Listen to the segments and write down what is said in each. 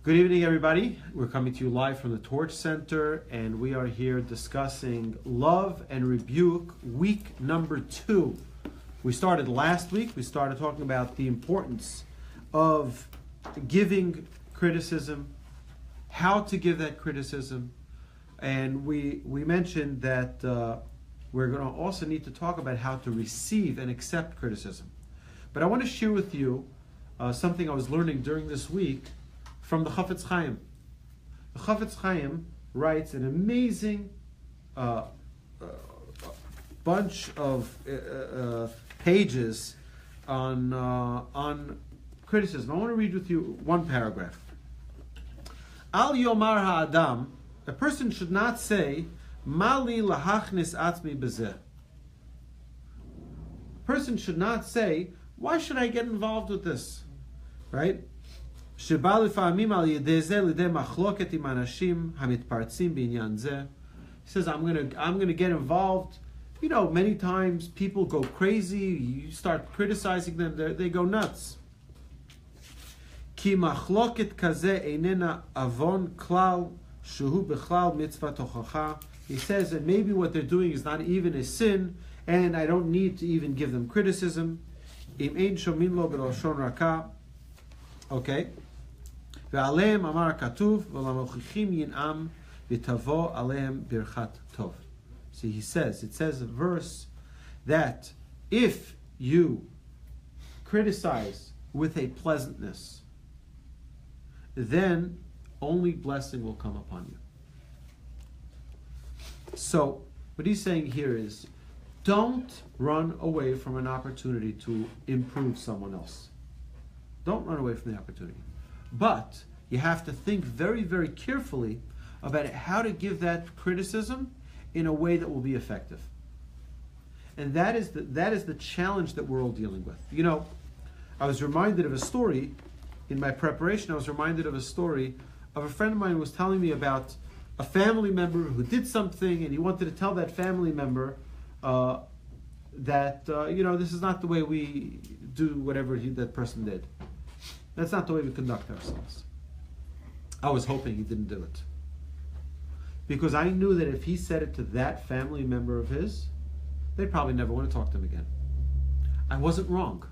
Good evening, everybody. We're coming to you live from the Torch Center, and we are here discussing Love and Rebuke, week number 2. We started last week. We started talking about the importance of giving criticism, how to give that criticism, and we mentioned that we're going to also need to talk about how to receive and accept criticism. But I want to share with you something I was learning during this week from the Chafetz Chaim. The Chafetz Chaim writes an amazing bunch of pages on criticism. I want to read with you one paragraph. Al Yomar Ha'adam, a person should not say, Mali lahachnis atzmi bezeh. A person should not say, why should I get involved with this? Right? He says, I'm going to get involved. You know, many times people go crazy. You start criticizing them, they go nuts. He says that maybe what they're doing is not even a sin, and I don't need to even give them criticism. Okay. See, he says, it says a verse that if you criticize with a pleasantness, then only blessing will come upon you. So, what he's saying here is, don't run away from an opportunity to improve someone else. Don't run away from the opportunity. But you have to think very, very carefully about how to give that criticism in a way that will be effective. And that is the challenge that we're all dealing with. You know, I was reminded of a story in my preparation. I was reminded of a story of a friend of mine who was telling me about a family member who did something, and he wanted to tell that family member that this is not the way we do whatever that person did. That's not the way we conduct ourselves. I was hoping he didn't do it. Because I knew that if he said it to that family member of his, they'd probably never want to talk to him again. I wasn't wrong,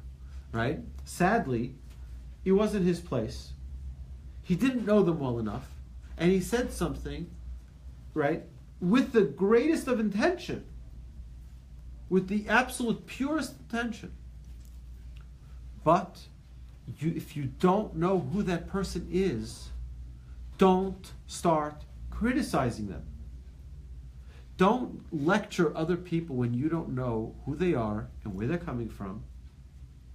right? Sadly, it wasn't his place. He didn't know them well enough. And he said something, right, with the greatest of intention. With the absolute purest intention. But if you don't know who that person is, don't start criticizing them. Don't lecture other people when you don't know who they are and where they're coming from.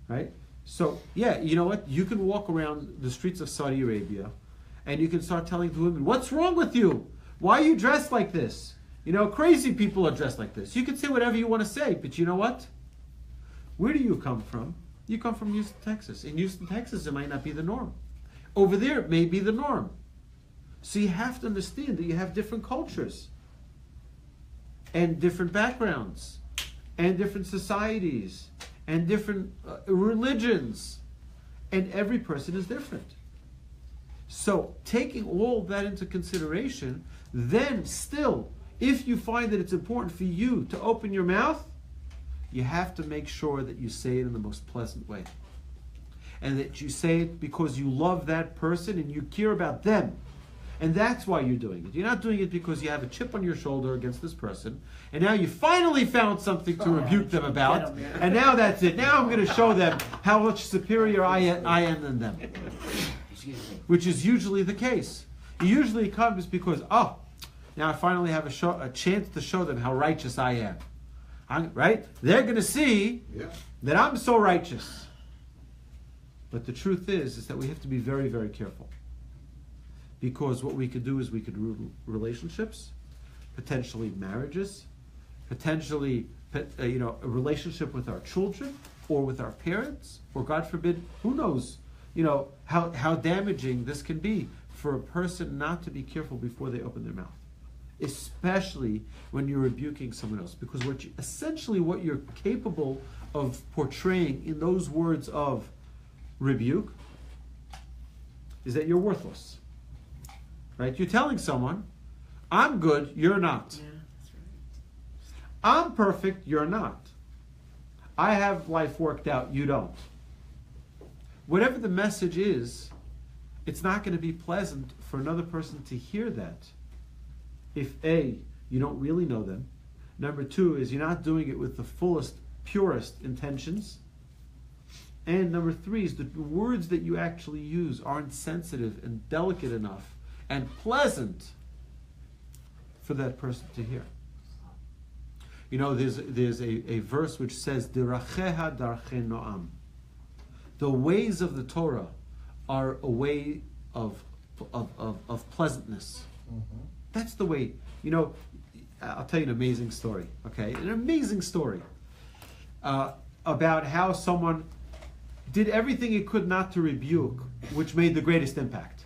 Right? So, yeah, you know what? You can walk around the streets of Saudi Arabia and you can start telling the women, what's wrong with you? Why are you dressed like this? You know, crazy people are dressed like this. You can say whatever you want to say, but you know what? Where do you come from? You come from Houston, Texas. In Houston, Texas, it might not be the norm. Over there, it may be the norm. So you have to understand that you have different cultures and different backgrounds and different societies and different religions. And every person is different. So taking all that into consideration, then still, if you find that it's important for you to open your mouth, you have to make sure that you say it in the most pleasant way. And that you say it because you love that person and you care about them. And that's why you're doing it. You're not doing it because you have a chip on your shoulder against this person, and now you finally found something to rebuke them about, and now that's it. Now I'm going to show them how much superior I am than them. Which is usually the case. It usually comes because, now I finally have a chance to show them how righteous I am. Right? They're going to see that I'm so righteous. But the truth is that we have to be very, very careful. Because what we could do is we could ruin relationships, potentially marriages, potentially a relationship with our children or with our parents, or God forbid, who knows, how damaging this can be for a person not to be careful before they open their mouth. Especially when you're rebuking someone else. Because what you're capable of portraying in those words of rebuke is that you're worthless. right? You're telling someone, I'm good, you're not. Yeah, that's right. I'm perfect, you're not. I have life worked out, you don't. Whatever the message is, it's not going to be pleasant for another person to hear that. If A, you don't really know them. Number two is you're not doing it with the fullest, purest intentions. And number three is the words that you actually use aren't sensitive and delicate enough and pleasant for that person to hear. You know, there's a verse which says, Diracheha darche noam. The ways of the Torah are a way of pleasantness. Mm-hmm. That's the way. You know, I'll tell you an amazing story, okay? An amazing story about how someone did everything he could not to rebuke, which made the greatest impact.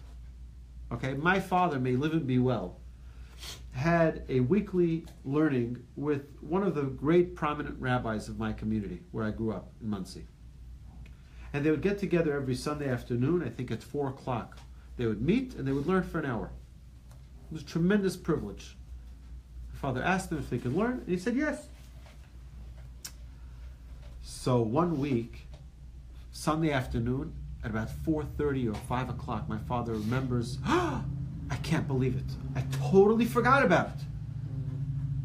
Okay? My father, may live and be well, had a weekly learning with one of the great prominent rabbis of my community, where I grew up, in Muncie. And they would get together every Sunday afternoon, I think at 4 o'clock. They would meet and they would learn for an hour. It was a tremendous privilege. My father asked them if they could learn, and he said yes. So one week, Sunday afternoon, at about 4:30 or 5 o'clock, my father remembers, I can't believe it. I totally forgot about it.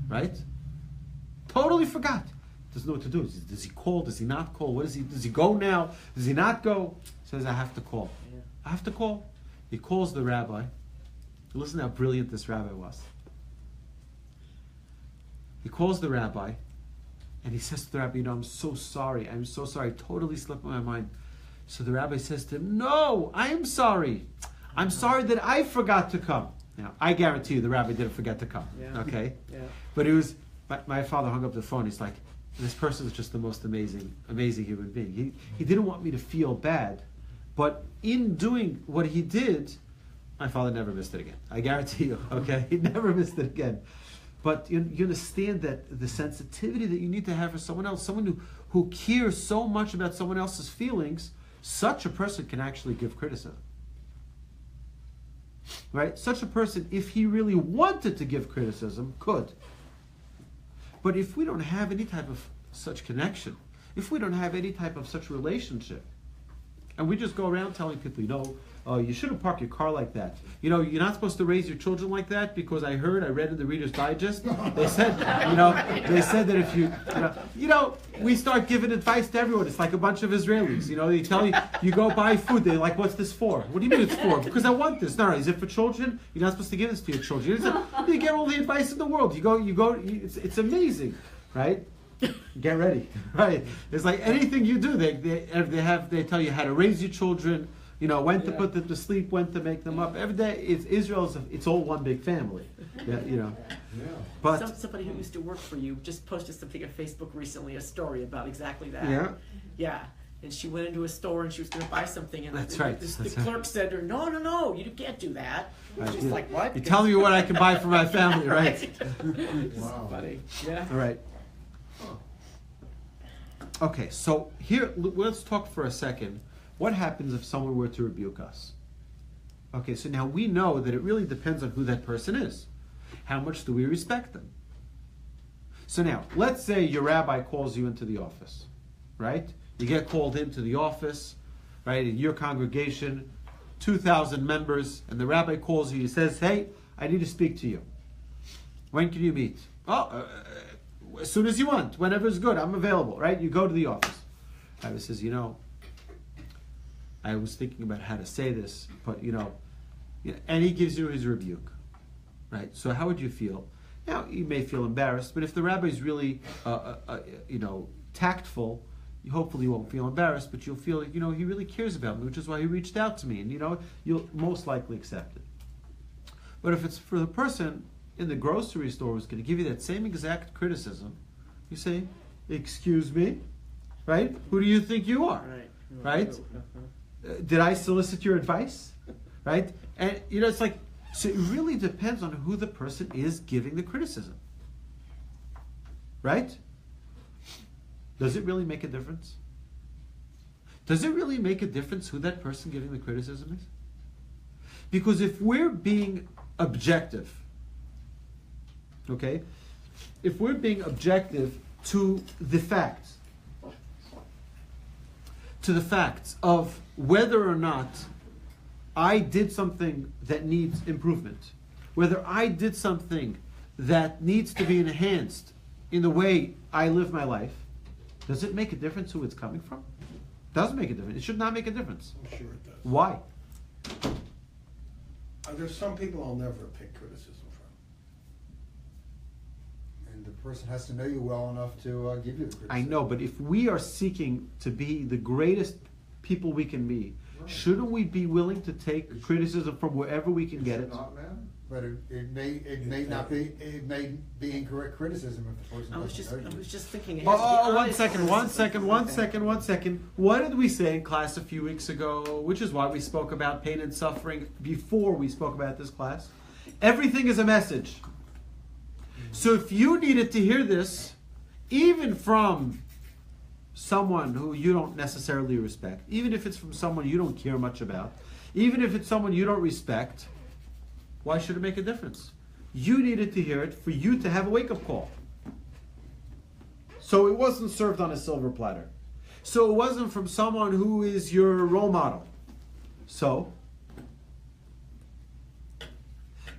Right? Totally forgot. Doesn't know what to do. Does he call? Does he not call? What is he? Does he go now? Does he not go? Says, I have to call. Yeah. I have to call. He calls the rabbi. Listen how brilliant this rabbi was. He calls the rabbi, and he says to the rabbi, I'm so sorry. I'm so sorry. Totally slipped my mind. So the rabbi says to him, no, I am sorry. I'm sorry that I forgot to come. Now, I guarantee you the rabbi didn't forget to come. Yeah. Okay? Yeah. But it was, my father hung up the phone. He's like, this person is just the most amazing human being. He didn't want me to feel bad, but in doing what he did, my father never missed it again. I guarantee you, okay? He never missed it again. But you understand that the sensitivity that you need to have for someone else, someone who cares so much about someone else's feelings, such a person can actually give criticism. Right? Such a person, if he really wanted to give criticism, could. But if we don't have any type of such connection, if we don't have any type of such relationship, and we just go around telling people, you shouldn't park your car like that. You're not supposed to raise your children like that because I read in the Reader's Digest, they said that if we start giving advice to everyone. It's like a bunch of Israelis. They tell you, you go buy food. They're like, what's this for? What do you mean it's for? Because I want this. No, is it for children? You're not supposed to give this to your children. You get all the advice in the world. You go. It's amazing, right? Get ready, right? It's like anything you do, they tell you how to raise your children. When to put them to sleep, when to make them up. Every day, it's all one big family. Yeah. But somebody who used to work for you just posted something on Facebook recently, a story about exactly that. Yeah. Yeah. And she went into a store and she was going to buy something, and That's right. The clerk said to her, "No, you can't do that." Right. She's like, "What? You're telling me what I can buy for my family, right?" Wow. Funny. Yeah. All right. Okay, so here, let's talk for a second. What happens if someone were to rebuke us? Okay, so now we know that it really depends on who that person is. How much do we respect them? So now, let's say your rabbi calls you into the office, right? You get called into the office, right, in your congregation, 2,000 members, and the rabbi calls you. He says, hey, I need to speak to you. When can you meet? As soon as you want, whenever it's good, I'm available, right? You go to the office. Rabbi says, I was thinking about how to say this, but and he gives you his rebuke, right? So how would you feel? Now, you may feel embarrassed, but if the rabbi is really, tactful, you hopefully won't feel embarrassed, but you'll feel, he really cares about me, which is why he reached out to me, and you'll most likely accept it. But if it's for the person in the grocery store who's going to give you that same exact criticism, you say, excuse me, right? Who do you think you are? Right? Did I solicit your advice? Right? And, it's like, so it really depends on who the person is giving the criticism. Right? Does it really make a difference? Does it really make a difference who that person giving the criticism is? Because if we're being objective, okay, if we're being objective to the facts of whether or not I did something that needs improvement, whether I did something that needs to be enhanced in the way I live my life, does it make a difference who it's coming from? It doesn't make a difference. It should not make a difference. I'm sure it does. Why? There's some people I'll never pick criticism from. And the person has to know you well enough to give you the criticism. I know, but if we are seeking to be the greatest people we can be, shouldn't we be willing to take criticism from wherever we can get it? Not, man. But it may not be. It may be incorrect criticism if the person doesn't know you. I was just thinking. It has to be One second. What did we say in class a few weeks ago? Which is why we spoke about pain and suffering before we spoke about this class. Everything is a message. So if you needed to hear this, even from someone who you don't necessarily respect, even if it's from someone you don't care much about, even if it's someone you don't respect, why should it make a difference? You needed to hear it for you to have a wake-up call. So it wasn't served on a silver platter. So it wasn't from someone who is your role model. So,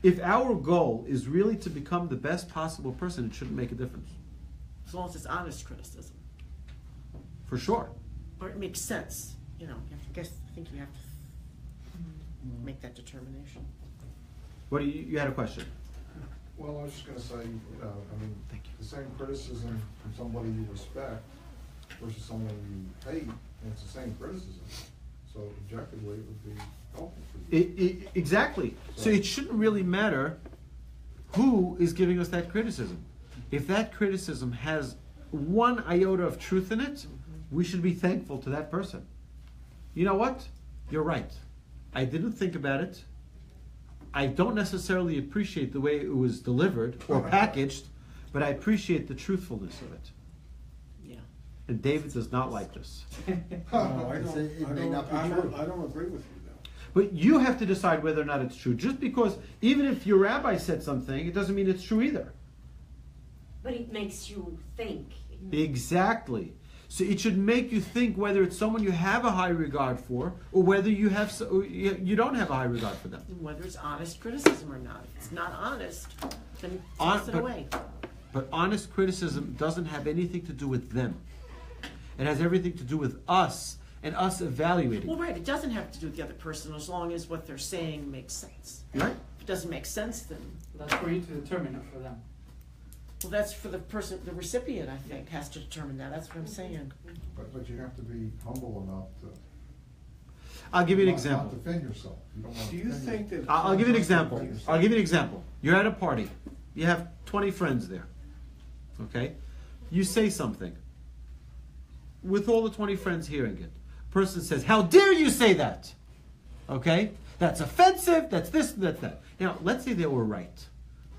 if our goal is really to become the best possible person, it shouldn't make a difference. As long as it's honest criticism. For sure. Or it makes sense. You know, I think you have to make that determination. What do you had a question? Well, I was just gonna say, the same criticism from somebody you respect versus someone you hate, and it's the same criticism. So objectively, it would be helpful for you. Exactly. So it shouldn't really matter who is giving us that criticism. If that criticism has one iota of truth in it, we should be thankful to that person. You know what? You're right. I didn't think about it. I don't necessarily appreciate the way it was delivered or packaged, but I appreciate the truthfulness of it. Yeah. And David does not like this. No, I don't agree with you though. But you have to decide whether or not it's true. Just because, even if your rabbi said something, it doesn't mean it's true either. But it makes you think. Exactly. So it should make you think whether it's someone you have a high regard for, or whether you don't have a high regard for them. Whether it's honest criticism or not. If it's not honest, then toss it away. But honest criticism doesn't have anything to do with them. It has everything to do with us and us evaluating. Well, right. It doesn't have to do with the other person as long as what they're saying makes sense. Right? If it doesn't make sense, then That's for you to determine, not for them. well, that's for the person, the recipient. I think has to determine that. That's what I'm saying. But you have to be humble enough to. I'll give you an not example. defend yourself. You don't want Do to you defend think yourself. that? I'll give you an example. I'll give you an example. You're at a party. You have 20 friends there. Okay? You say something. With all the 20 friends hearing it. Person says, "How dare you say that?" Okay? That's offensive. That's this, that's that. Now, let's say they were right.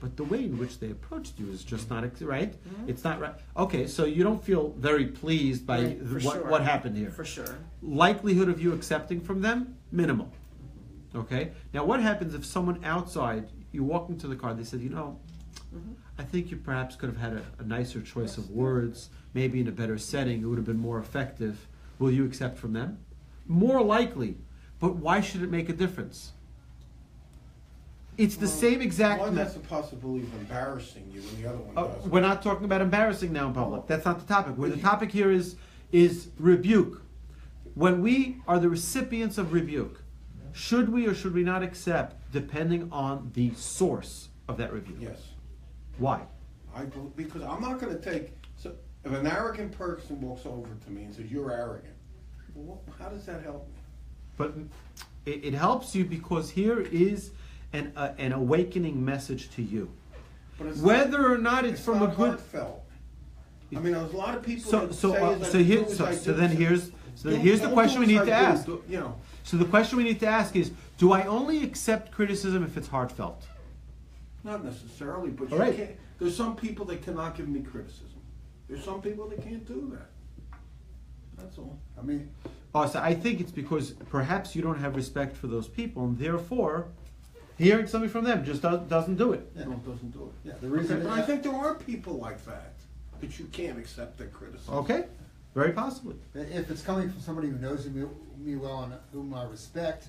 But the way in which they approached you is just not right. It's not right. Okay, so you don't feel very pleased by Right, for sure. what happened here. For sure. Likelihood of you accepting from them, minimal. Okay? Now what happens if someone outside, you walk into the car, they said, I think you perhaps could have had a nicer choice of words, maybe in a better setting, it would have been more effective. Will you accept from them? More likely. But why should it make a difference? It's the same exact... One has the possibility of embarrassing you and the other one doesn't. We're not talking about embarrassing now in public. That's not the topic. The topic here is rebuke. When we are the recipients of rebuke, should we or should we not accept depending on the source of that rebuke? Yes. Why? Because I'm not going to take... So if an arrogant person walks over to me and says, "You're arrogant," well, how does that help me? But it helps you because here is an awakening message to you. But it's Whether or not it's from not a good... heartfelt. I mean, there's a lot of people So that so say uh, as so I here do as so I so do, then here's the don't question we do need as to I do, ask. you know. So the question we need to ask is, do I only accept criticism if it's heartfelt? Not necessarily, but All you right. can't. There's some people that cannot give me criticism. There's some people that can't do that. That's all. I mean, Oh, so I think it's because perhaps you don't have respect for those people, and therefore, hearing something from them just doesn't do it. Yeah. No, it doesn't do it. Yeah, the reason. But I think there are people like that you can't accept their criticism. Okay, very possibly. If it's coming from somebody who knows me well and whom I respect,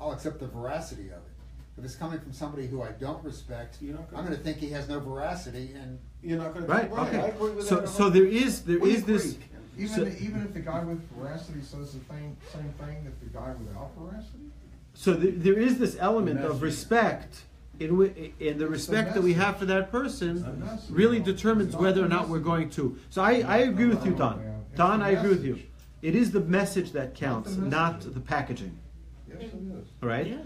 I'll accept the veracity of it. If it's coming from somebody who I don't respect, You're not gonna- I'm going to think he has no veracity, and You're not going to Right. I Okay. agree with So that. so there is We this. agree. Even if the guy with veracity says the same thing that the guy without veracity? So there is this element of message. respect, in the respect that we have for that person It's the message. really determines whether or not we're going to. So I agree with you, Don. It's Don, the I agree with you. message. It is the message that counts, Not the not message. the packaging. Yes, it is. All right? Yeah.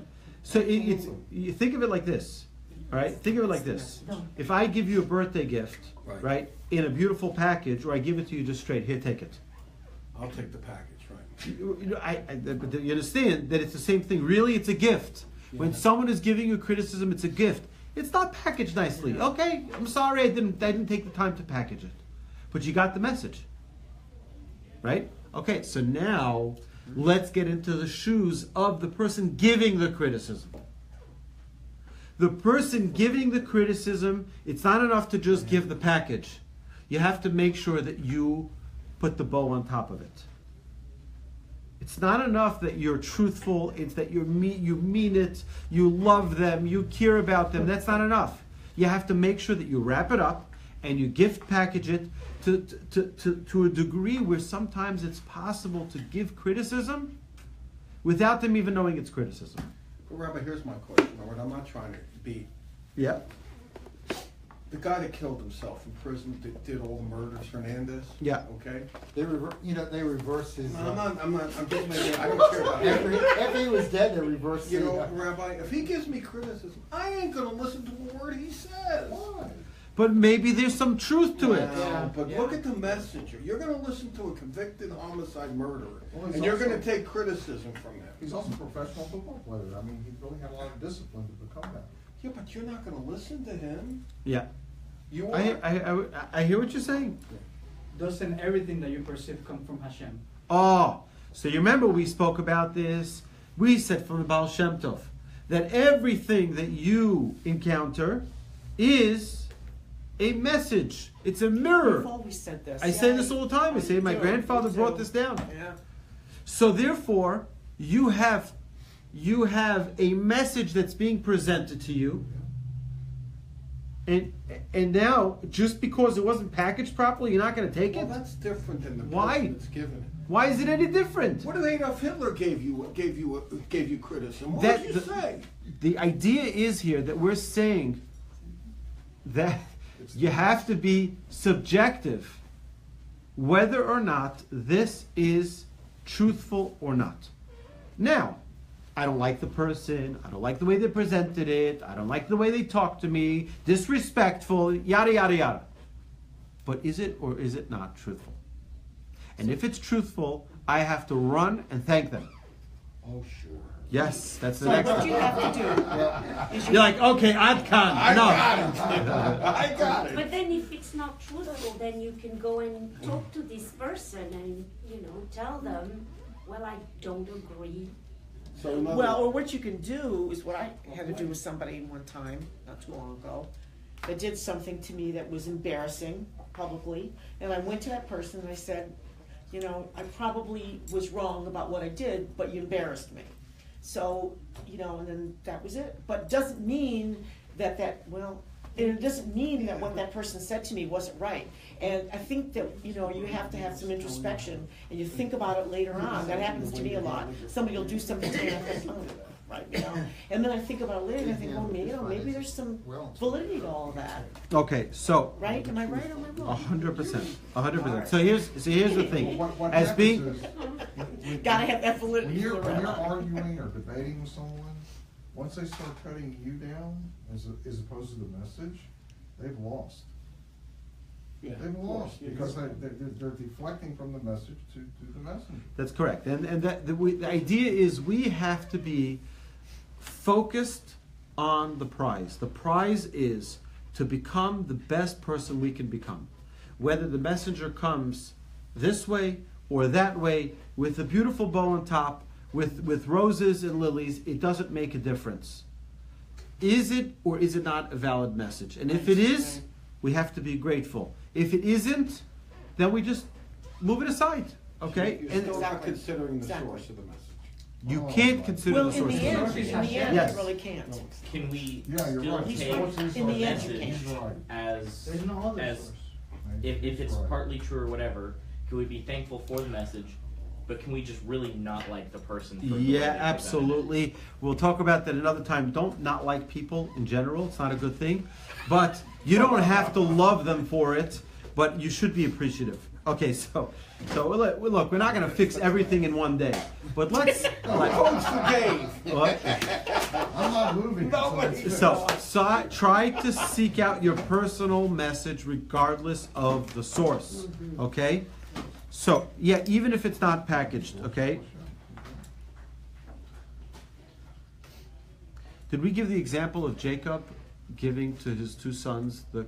So it's you think of it like this. All right? Think of it like this. If I give you a birthday gift, Right. right, in a beautiful package, or I give it to you just straight, here, take it. I'll take the package, right? But you understand that it's the same thing. Really, it's a gift. When someone is giving you criticism, it's a gift. It's not packaged nicely. Okay, I'm sorry, I didn't take the time to package it, but you got the message, right? Okay, so now let's get into the shoes of the person giving the criticism. The person giving the criticism, it's not enough to just give the package. You have to make sure that you put the bow on top of it. It's not enough that you're truthful, it's that you mean it, you love them, you care about them. That's not enough. You have to make sure that you wrap it up and you gift package it to a degree where sometimes it's possible to give criticism without them even knowing it's criticism. Well, Rabbi, here's my question, all right? I'm not trying to be... Yeah. The guy that killed himself in prison, that did all the murders, Hernandez? Yeah. Okay? they reverse his. No, I'm just making, I don't care about him. After he was dead, they reversed. You know, Rabbi, if he gives me criticism, I ain't gonna listen to a word he says. Why? But maybe there's some truth to it. No, but look at the messenger. You're gonna listen to a convicted homicide murderer, Well, he's and you're also- gonna take criticism from him. He's also a professional football player. I mean, he really had a lot of discipline to become that. Yeah, but you're not gonna listen to him. Yeah. You I, are. I hear what you're saying. Doesn't everything that you perceive come from Hashem? Oh, so you remember we spoke about this. We said from the Baal Shem Tov that everything that you encounter is a message. It's a mirror. We've always said this. I say this all the time. I say my Me too, grandfather me brought too. this down. Yeah. So therefore, you have a message that's being presented to you. And now, just because it wasn't packaged properly, you're not going to take Well, it? that's different than the Why? person that's given it. Why is it any different? What if Adolf Hitler gave you criticism? What That- would you say? The idea is here that we're saying that you have to be subjective whether or not this is truthful or not. Now, I don't like the person, I don't like the way they presented it, I don't like the way they talked to me, disrespectful, yada, yada, yada. But is it or is it not truthful? And if it's truthful, I have to run and thank them. Oh, sure. Yes, that's the So next what one. you have to do is You're like, okay, Ad Khan, I enough. got it. I got it. But then if it's not truthful, then you can go and talk to this person and, tell them, well, I don't agree. So in other- Well, or what you can do is what I had to do with somebody one time, not too long ago, that did something to me that was embarrassing publicly. And I went to that person and I said, I probably was wrong about what I did, but you embarrassed me. So, and then that was it. But it doesn't mean it doesn't mean that what that person said to me wasn't right. And I think that, you have to have some introspection and you think about it later on. That happens to me a lot. Somebody will do something to me and I think, oh, right, And then I think about it later and I think, well, maybe there's some validity to all of that. Okay, so Right? Am I right or am I wrong? 100%, 100%. So here's the thing. What As happens being, is, Gotta have that validity. when you're Loretta. arguing or debating with someone, once they start cutting you down as opposed to the message, they've lost. Yeah, They've of course. lost because they're deflecting from the message to the messenger. that's correct. And the idea is we have to be focused on the prize. The prize is to become the best person we can become. Whether the messenger comes this way or that way, with a beautiful bow on top, with roses and lilies, it doesn't make a difference. Is it or is it not a valid message? And if it is, we have to be grateful. If it isn't, then we just move it aside. Okay? You're And still not Exactly. considering the Exactly. source of the message. you can't consider Well, the in source the of the end, message. you really can't. Can we Yeah, you're still right. take In the the end, you message can't. as There's no other as source. if it's partly true or whatever? Can we be thankful for the message, but can we just really not like the person? For the way Yeah, they presented it? absolutely. We'll talk about that another time. Don't not like people in general. It's not a good thing. But you don't have to love them for it, but you should be appreciative. Okay, so look, we're not going to fix everything in one day. But let's... Coach forgave. What? I'm not moving. Nobody- So try to seek out your personal message regardless of the source. Okay? So, yeah, even if it's not packaged, okay? Did we give the example of Jacob giving to his two sons the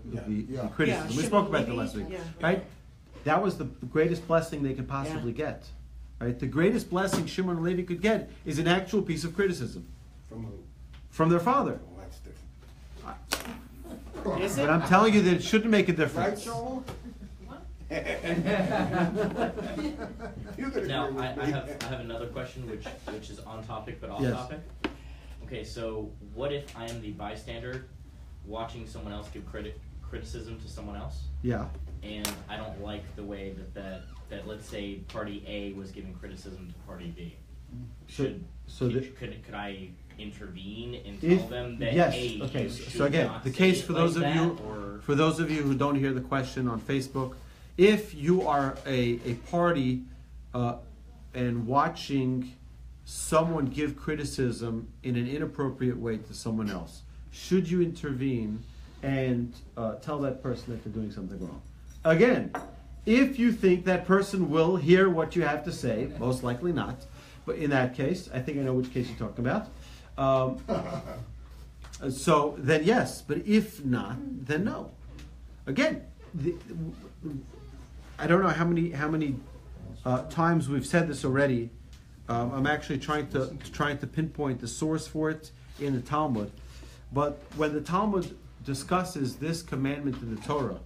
Yeah. criticism? Yeah, We spoke about that Shimon last Levi, week, yeah. right? That was the greatest blessing they could possibly get, right? The greatest blessing Shimon and Levi could get is an actual piece of criticism From who? from their father. Well, that's different. Is But it? I'm telling you that it shouldn't make a Right, difference. Joel? You could Now, agree I with me. have another question, which is on topic but off Yes. topic. Okay, so what if I am the bystander watching someone else give criticism to someone else, Yeah. and I don't like the way that let's say party A was giving criticism to party B? Could I intervene and tell them that yes, hey, okay. you So should again, not the say case it for like those of that, you or for those of you who don't hear the question on Facebook, if you are a party and watching someone give criticism in an inappropriate way to someone else, should you intervene and tell that person that they're doing something wrong? Again, if you think that person will hear what you have to say, most likely not. But in that case, I think I know which case you're talking about. So then yes, but if not, then no. Again, I don't know how many times we've said this already. I'm actually trying to pinpoint the source for it in the Talmud. But when the Talmud discusses this commandment in the Torah,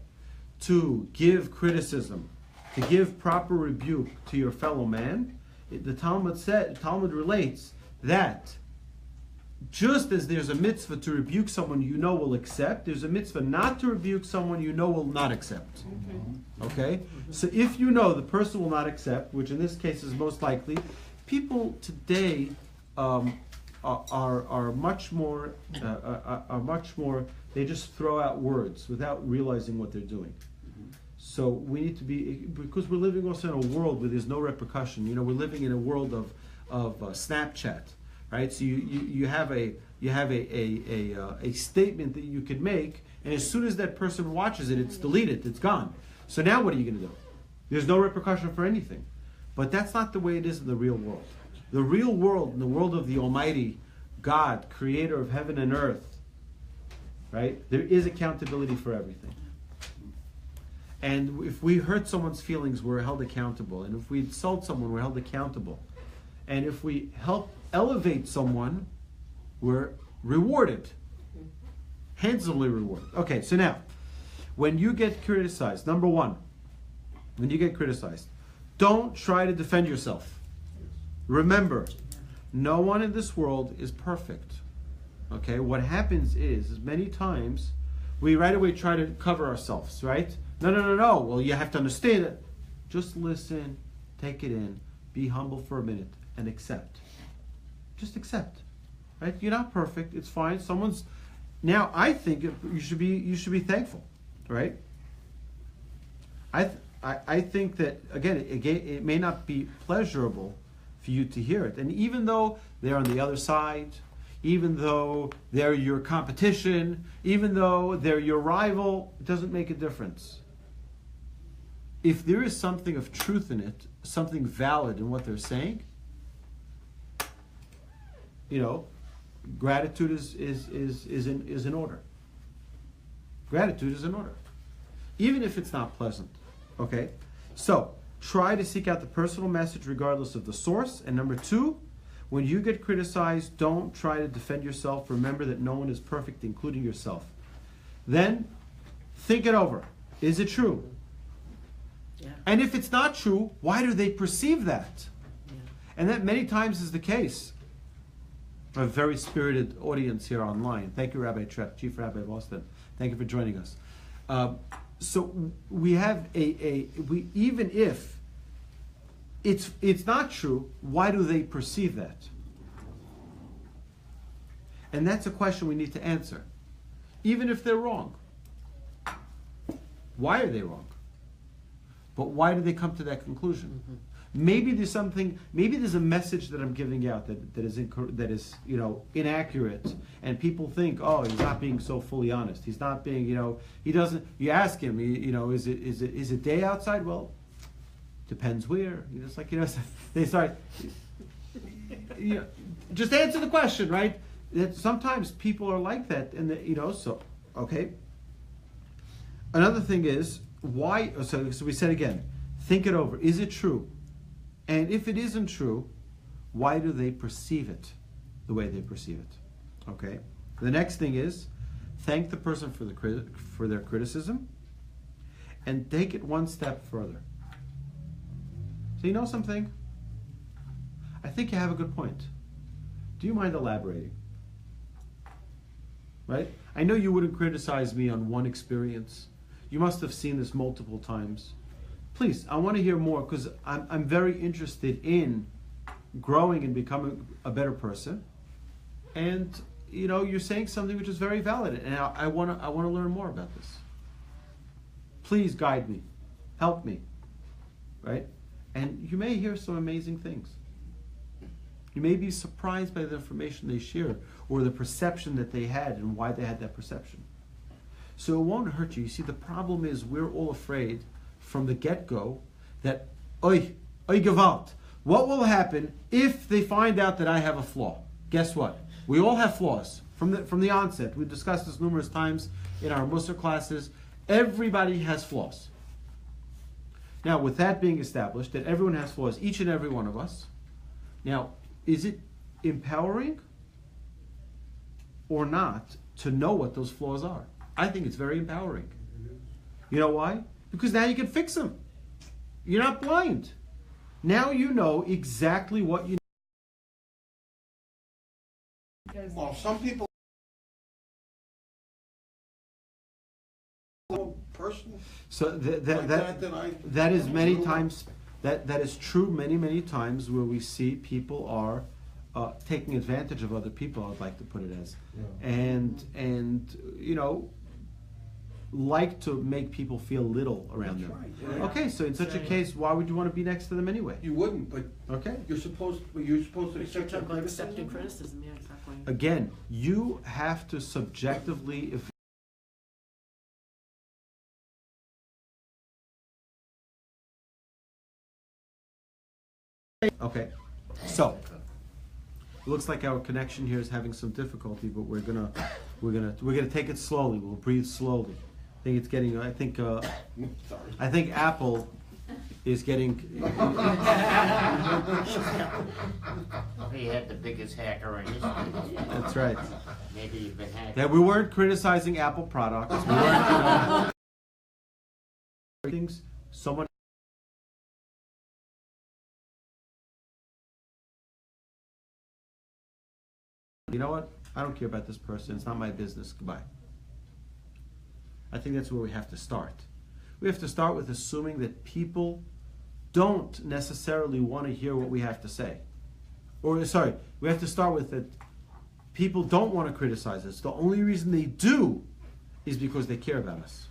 to give criticism, to give proper rebuke to your fellow man, the Talmud relates that just as there's a mitzvah to rebuke someone you know will accept, there's a mitzvah not to rebuke someone you know will not accept. Okay? So if you know the person will not accept, which in this case is most likely, people today are much more, they just throw out words without realizing what they're doing. So we need to be, because we're living also in a world where there's no repercussion. You know, we're living in a world of Snapchat, right? So you have a statement that you can make, and as soon as that person watches it, it's deleted, it's gone. So now what are you going to do? There's no repercussion for anything. But that's not the way it is in the real world. The real world, in the world of the Almighty God, creator of heaven and earth, right? There is accountability for everything. And if we hurt someone's feelings, we're held accountable. And if we insult someone, we're held accountable. And if we help elevate someone, we're rewarded. Handsomely rewarded. Okay, so now, when you get criticized, number one, when you get criticized, don't try to defend yourself. Remember, no one in this world is perfect. Okay, what happens is many times we right away try to cover ourselves, right? No. Well, you have to understand it. Just listen, take it in, be humble for a minute, and accept. Just accept, right? You're not perfect. It's fine. Now, I think you should be thankful, right? I think that again, it may not be pleasurable for you to hear it, and even though they're on the other side, even though they're your competition, even though they're your rival, it doesn't make a difference. If there is something of truth in it, something valid in what they're saying, you know, gratitude is in order. Gratitude is in order, even if it's not pleasant. Okay, so try to seek out the personal message regardless of the source. And number two, when you get criticized, don't try to defend yourself. Remember that no one is perfect, including yourself. Then, think it over. Is it true? Yeah. And if it's not true, why do they perceive that? Yeah. And that many times is the case. A very spirited audience here online. Thank you, Rabbi Trepp, Chief Rabbi of Austin. Thank you for joining us. So we have we even if it's not true, why do they perceive that? And that's a question we need to answer. Even if they're wrong. Why are they wrong? But why do they come to that conclusion? Mm-hmm. Maybe there's something. Maybe there's a message that I'm giving out that is inaccurate, and people think, oh, he's not being so fully honest. He's not being, he doesn't. You ask him, is it day outside? Well, depends where. It's like they start. Just answer the question, right? That sometimes people are like that, and so okay. Another thing is why. So we said again, think it over. Is it true? And if it isn't true, why do they perceive it the way they perceive it? Okay. The next thing is thank the person for their criticism, and take it one step further. So you know something? I think you have a good point. Do you mind elaborating? Right? I know you wouldn't criticize me on one experience. You must have seen this multiple times. Please, I want to hear more because I'm very interested in growing and becoming a better person. And you're saying something which is very valid, and I want to learn more about this. Please guide me, help me, right? And you may hear some amazing things. You may be surprised by the information they share or the perception that they had and why they had that perception. So it won't hurt you. You see, the problem is we're all afraid from the get-go that, oy gewalt, what will happen if they find out that I have a flaw? Guess what? We all have flaws from the onset. We've discussed this numerous times in our Mussar classes. Everybody has flaws. Now, with that being established, that everyone has flaws, each and every one of us, now, is it empowering or not to know what those flaws are? I think it's very empowering. You know why? Because now you can fix them. You're not blind. Now you know exactly what you need. Well, some people person. So that is many times that is true many times where we see people are taking advantage of other people. I'd like to put it as, and like to make people feel little around them. Right, yeah. Okay, so in such a case, why would you want to be next to them anyway? You wouldn't, but Okay. you're supposed to You're accept talking about criticism. accepting criticism, yeah, exactly. Again, you have to subjectively Okay, so it looks like our connection here is having some difficulty, but we're gonna take it slowly. We'll breathe slowly. I think it's getting. I think Apple is getting. He had the biggest hacker in history. That's right. Maybe you've been hacked. Yeah, we weren't criticizing Apple products. We weren't. Things. Someone. You know what? I don't care about this person. It's not my business. Goodbye. I think that's where we have to start. We have to start with assuming that people don't necessarily want to hear what we have to say. Or, sorry, we have to start with that people don't want to criticize us. The only reason they do is because they care about us.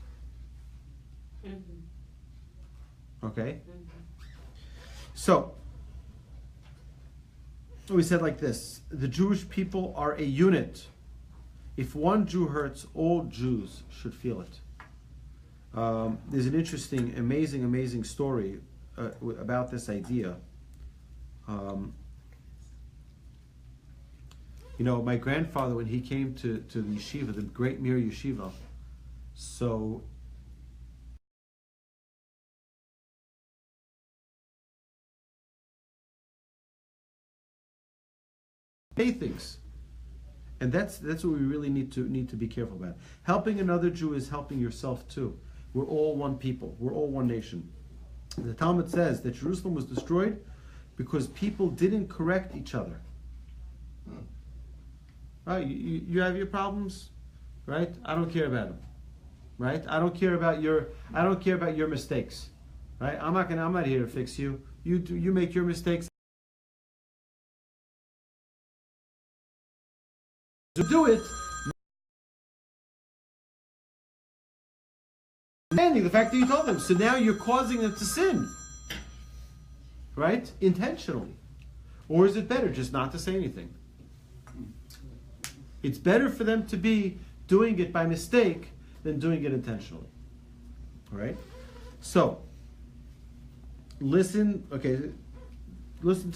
Mm-hmm. Okay? Mm-hmm. So, we said like this: the Jewish people are a unit. If one Jew hurts, all Jews should feel it. There's an interesting, amazing story about this idea. My grandfather, when he came to the yeshiva, the Great Mir Yeshiva, so say things. And that's what we really need to be careful about. Helping another Jew is helping yourself too. We're all one people. We're all one nation. The Talmud says that Jerusalem was destroyed because people didn't correct each other. Right? You have your problems, right? I don't care about them, right? I don't care about your mistakes, right? I'm not here to fix you. You make your mistakes. To do it. The fact that you told them, so now you're causing them to sin, right? Intentionally. Or is it better just not to say anything? It's better for them to be doing it by mistake than doing it intentionally. All right? So, listen to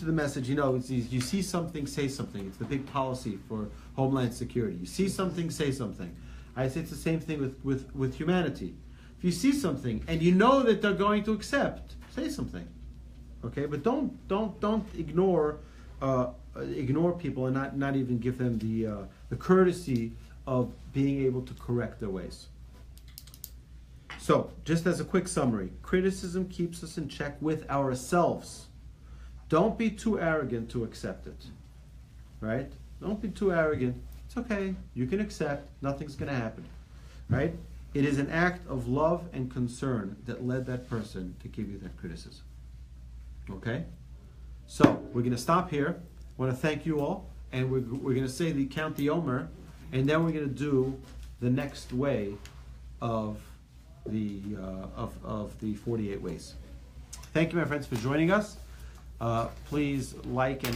the message. You see something, say something. It's the big policy for Homeland Security. You see something, say something. I say it's the same thing with humanity. If you see something and you know that they're going to accept, say something. Okay? But don't ignore people and not even give them the courtesy of being able to correct their ways. So, just as a quick summary, criticism keeps us in check with ourselves. Don't be too arrogant to accept it. Right? Don't be too arrogant. It's okay. You can accept. Nothing's going to happen. Right? It is an act of love and concern that led that person to give you that criticism. Okay? So, we're going to stop here. I want to thank you all. And we're going to say count the Omer. And then we're going to do the next way of the 48 ways. Thank you, my friends, for joining us. Please like and